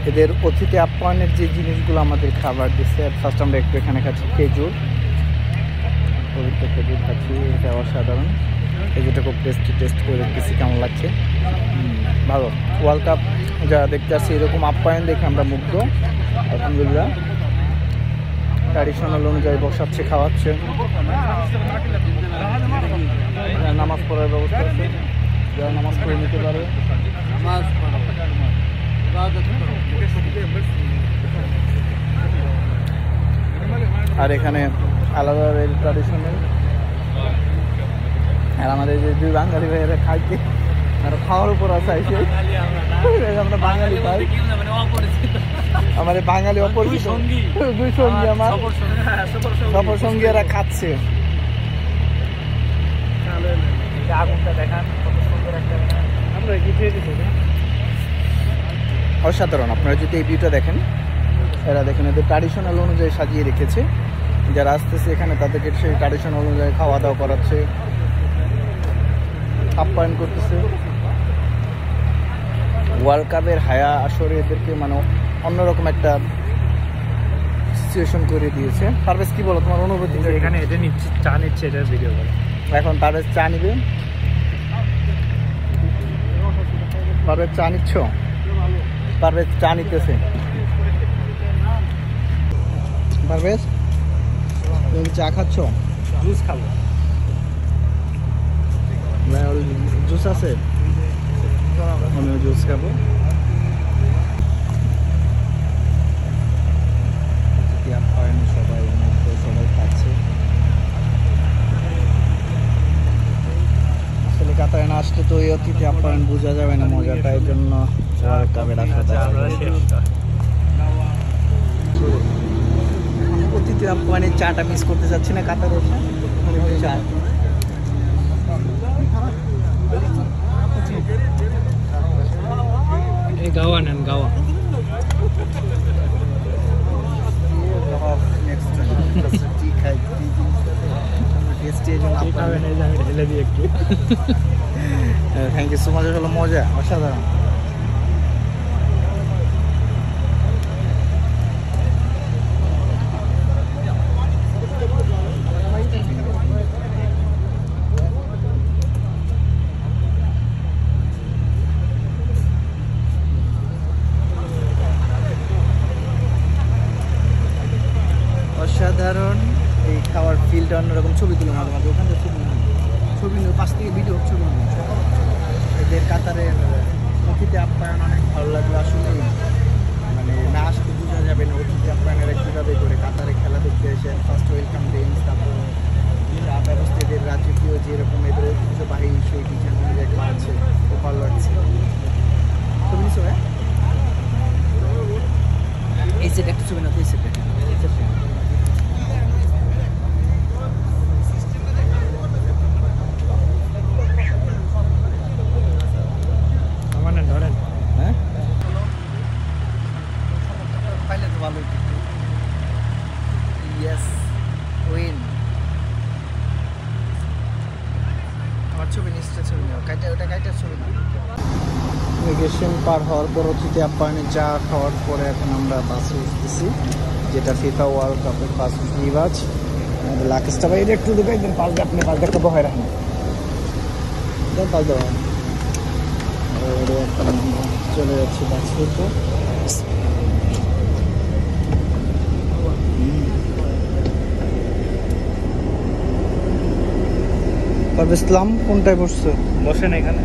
এদের অতিথি আপ্যায়নের যে জিনিসগুলো আমাদের খাবার দিচ্ছে, ফার্স্ট আমরা একটু এখানে খাচ্ছি খেজুর, পবিত্র খেজুর খাচ্ছি, এটা অসাধারণ। খেজুরটা খুব টেস্ট করে দেখতেছি কেমন লাগছে। ভালো। ওয়ার্ল্ড কাপ যারা দেখতে আসছে এরকম আপ্যায়ন দেখে আমরা মুগ্ধ, আলহামদুলিল্লাহ। ট্র্যাডিশনাল অনুযায়ী বসাচ্ছে, খাওয়াচ্ছে, নামাজ পড়ার ব্যবস্থা আছে, যারা নামাজ পড়ে নিতে পারে। আর এখানে আলাদা ট্র্যাডিশনাল। আর আমাদের যে দুই বাঙালি ভাইয়েরা খাইতে আর খাওয়ার উপর আছে, আমরা বাঙালি ভাই, আমাদের বাঙালি অপরিচিত দুই সঙ্গী আমার সফর সঙ্গী এরা খাচ্ছে। আগুনটা দেখান, অসাধারণ। আপনারা যদি এই ভিউটা দেখেন, এরা দেখেন এদের ট্র্যাডিশনাল অনুযায়ী সাজিয়ে রেখেছে। যারা আসতেছে এখানে তাদেরকে সেই ট্র্যাডিশনাল অনুযায়ী খাওয়া দাওয়া করাচ্ছে, আপ্যায়ন করতেছে। ওয়ার্ল্ড কাপের হায়া আসরে এদেরকে মানে অন্যরকম একটা সিচুয়েশন করে দিয়েছে। পারভেজ কি বলো তোমার অনুভূতি? এখানে এটা নিচ্ছে, চা নিচ্ছে, এটা ভিডিও করে। এখন পারভেজ চা নিবে। পারভেজ চা নিচ্ছ? পারভেজ চা নিতেছে। পারভেজ তুমি চা খাচ্ছ? জুস খাবো। জুস আছে? আমিও জুস খাবো। সবাই খাচ্ছে। আসলে কাতারে না আসলে তো এই অতিথি আপ্যায়ন বোঝা যাবে না মজাটা, এর জন্য অতিথি আপ্যায়নের চাটা মিস করতে চাচ্ছি না কাতারে এসে। চা গাওয়া নেন, গাওয়া। থ্যাংক ইউ সো মাচ, হলো মজা অসাধারণ। অসাধারণ এই খাওয়ার ফিলটা অন্যরকম। ছবি তুলে মাঝে মাঝে ওখান থেকে ছবি নিয়ে পাশ থেকে ভিডিও ছবি নিয়ে এদের কাতারের অতিথি আপ্যায়ন অনেক ভালো লাগলো। আসলে মানে না আসতে বোঝা যাবে না অতিথি আপ্যায়নের কীভাবে করে কাতারে খেলা দেখতে এসে ফার্স্ট ওয়েলকাম ড্রিঙ্কস, তারপর ব্যবস্থা এদের রাজকীয় যেরকম এদের ঐতিহ্যবাহী সেই ডিজাইন অনুযায়ী খাওয়াচ্ছে, খুব ভালো লাগছে। ছবি নিচ্ছ? হ্যাঁ, এই সেট একটা ছবি না, এই সেট ধরেন। হ্যাঁ, পাইলে তো ভালোই। Yes, win. আমার ছবি নিশ্চয় ছবি নেওয়া, ওটা কাইটার ছবি না। ইমিগ্রেশন পার হওয়ার পর অতিথি আপ্যায়নে চা খাওয়ার পরে এখন আমরা বাসে উঠতেছি, যেটা ফিফা ওয়ার্ল্ড কাপের বাস নিবাজ। আমাদের লাকেশটা ভাই এটা একটু ঢুকাই দেন, পাঁচ আপনি পাঁচ একটা বহায় রাখেন, পাঁচ দেওয়া চলে যাচ্ছি বাসের উপর। পারভেজ ইসলাম কোনটায় বসছে? বসেন এখানে।